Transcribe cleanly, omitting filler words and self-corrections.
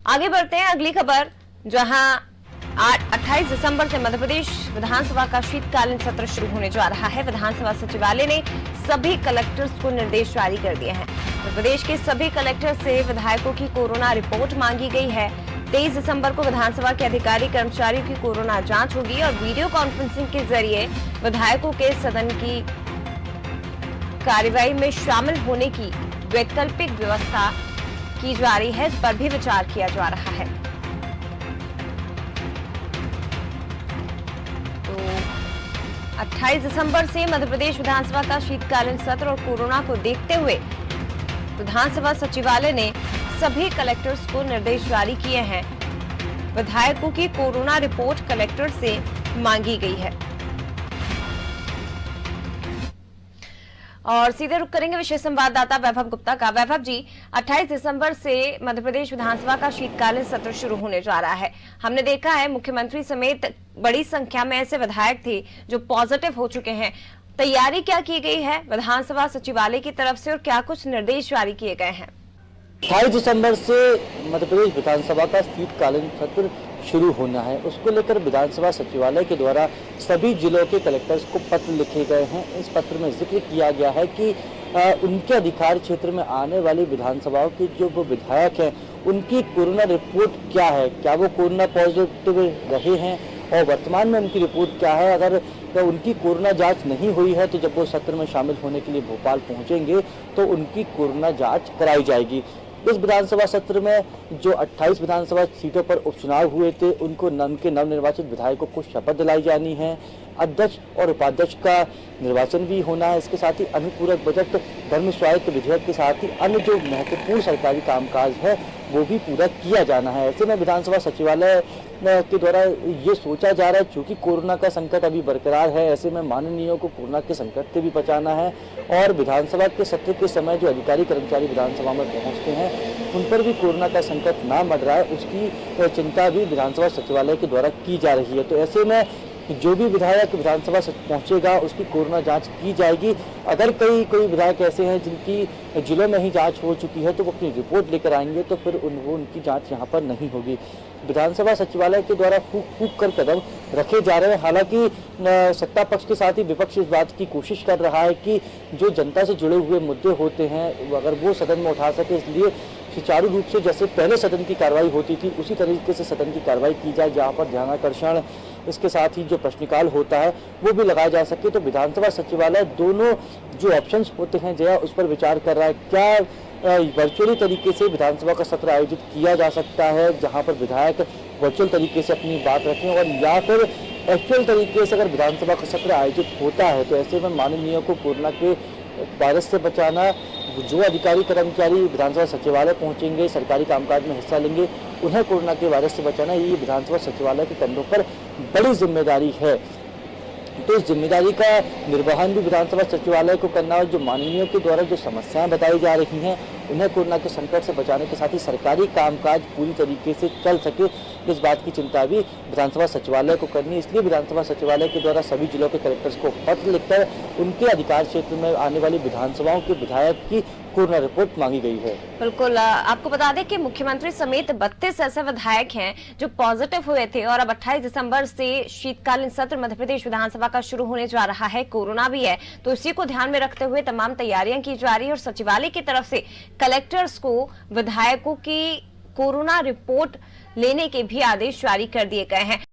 आगे बढ़ते हैं अगली खबर, जहां 28 दिसंबर से मध्य प्रदेश विधानसभा का शीतकालीन सत्र शुरू होने जा रहा है। विधानसभा सचिवालय ने सभी कलेक्टर्स को निर्देश जारी कर दिए हैं। मध्य प्रदेश के सभी कलेक्टर से विधायकों की कोरोना रिपोर्ट मांगी गई है। 23 दिसंबर को विधानसभा के अधिकारी कर्मचारियों की कोरोना जांच होगी और वीडियो कॉन्फ्रेंसिंग के जरिए विधायकों के सदन की कार्यवाही में शामिल होने की वैकल्पिक व्यवस्था की जा रही है। इस पर भी विचार किया जा रहा है। तो 28 दिसंबर से मध्य प्रदेश विधानसभा का शीतकालीन सत्र और कोरोना को देखते हुए विधानसभा सचिवालय ने सभी कलेक्टर्स को निर्देश जारी किए हैं। विधायकों की कोरोना रिपोर्ट कलेक्टर से मांगी गई है। और सीधे रुक करेंगे विशेष संवाददाता वैभव गुप्ता का। वैभव जी, 28 दिसंबर से मध्य प्रदेश विधानसभा का शीतकालीन सत्र शुरू होने जा रहा है। हमने देखा है मुख्यमंत्री समेत बड़ी संख्या में ऐसे विधायक थे जो पॉजिटिव हो चुके हैं। तैयारी क्या की गई है विधानसभा सचिवालय की तरफ से और क्या कुछ निर्देश जारी किए गए हैं? 28 दिसंबर से मध्य प्रदेश विधानसभा का शीतकालीन सत्र शुरू होना है। उसको लेकर विधानसभा सचिवालय के द्वारा सभी जिलों के कलेक्टर्स को पत्र लिखे गए हैं। इस पत्र में जिक्र किया गया है कि उनके अधिकार क्षेत्र में आने वाली विधानसभाओं के जो वो विधायक हैं उनकी कोरोना रिपोर्ट क्या है, क्या वो कोरोना पॉजिटिव रहे हैं और वर्तमान में उनकी रिपोर्ट क्या है। अगर उनकी कोरोना जांच नहीं हुई है तो जब वो सत्र में शामिल होने के लिए भोपाल पहुंचेंगे तो उनकी कोरोना जांच कराई जाएगी। इस विधानसभा सत्र में जो 28 विधानसभा सीटों पर उपचुनाव हुए थे उनको उनके नवनिर्वाचित विधायकों को शपथ दिलाई जानी है। अध्यक्ष और उपाध्यक्ष का निर्वाचन भी होना है। इसके साथ ही अनुपूरक बजट, धर्म स्वायत्त विधेयक के साथ ही अन्य जो महत्वपूर्ण सरकारी कामकाज है वो भी पूरा किया जाना है। ऐसे में विधानसभा सचिवालय के द्वारा ये सोचा जा रहा है, चूंकि कोरोना का संकट अभी बरकरार है, ऐसे में माननीयों को कोरोना के संकट से भी बचाना है और विधानसभा के सत्र के समय जो अधिकारी कर्मचारी विधानसभा में पहुंचते हैं उन पर भी कोरोना का संकट ना मंडराए, उसकी चिंता भी विधानसभा सचिवालय के द्वारा की जा रही है। तो ऐसे में जो भी विधायक विधानसभा पहुंचेगा उसकी कोरोना जांच की जाएगी। अगर कोई विधायक ऐसे हैं जिनकी जिलों में ही जांच हो चुकी है तो वो अपनी रिपोर्ट लेकर आएंगे तो फिर उनकी जांच यहां पर नहीं होगी। विधानसभा सचिवालय के द्वारा फूक कर कदम रखे जा रहे हैं। हालांकि सत्ता पक्ष के साथ ही विपक्ष इस बात की कोशिश कर रहा है कि जो जनता से जुड़े हुए मुद्दे होते हैं अगर वो सदन में उठा सके, इसलिए सुचारू रूप से जैसे पहले सदन की कार्रवाई होती थी उसी तरीके से सदन की कार्रवाई की जाए, जहां पर ध्यानाकर्षण, इसके साथ ही जो प्रश्नकाल होता है वो भी लगाया जा सके। तो विधानसभा सचिवालय दोनों जो ऑप्शंस होते हैं जया उस पर विचार कर रहा है। क्या वर्चुअली तरीके से विधानसभा का सत्र आयोजित किया जा सकता है जहां पर विधायक वर्चुअल तरीके से अपनी बात रखें, और या फिर एक्चुअल तरीके से अगर विधानसभा का सत्र आयोजित होता है तो ऐसे में माननीयों को कोरोना के वायरस से बचाना, जो अधिकारी कर्मचारी विधानसभा सचिवालय पहुंचेंगे, सरकारी कामकाज में हिस्सा लेंगे, उन्हें कोरोना के वायरस से बचाना, ये विधानसभा सचिवालय के कंधों पर बड़ी जिम्मेदारी है। तो इस जिम्मेदारी का निर्वहन भी विधानसभा सचिवालय को करना और जो माननीयों के द्वारा जो समस्याएं बताई जा रही हैं उन्हें कोरोना के संकट से बचाने के साथ ही सरकारी कामकाज पूरी तरीके से चल सके, इस बात की चिंता भी विधानसभा सचिवालय को करनी है। इसलिए विधानसभा सचिवालय के द्वारा सभी जिलों के कलेक्टर्स को पत्र लिखकर उनके अधिकार क्षेत्र में आने वाली विधानसभाओं के विधायक की कोरोना रिपोर्ट मांगी गई है। बिल्कुल, आपको बता दें कि मुख्यमंत्री समेत 32 ऐसे विधायक हैं जो पॉजिटिव हुए थे और अब 28 दिसंबर से शीतकालीन सत्र मध्य प्रदेश विधानसभा का शुरू होने जा रहा है। कोरोना भी है तो इसी को ध्यान में रखते हुए तमाम तैयारियां की जा रही है और सचिवालय की तरफ से कलेक्टर्स को विधायकों की कोरोना रिपोर्ट लेने के भी आदेश जारी कर दिए गए हैं।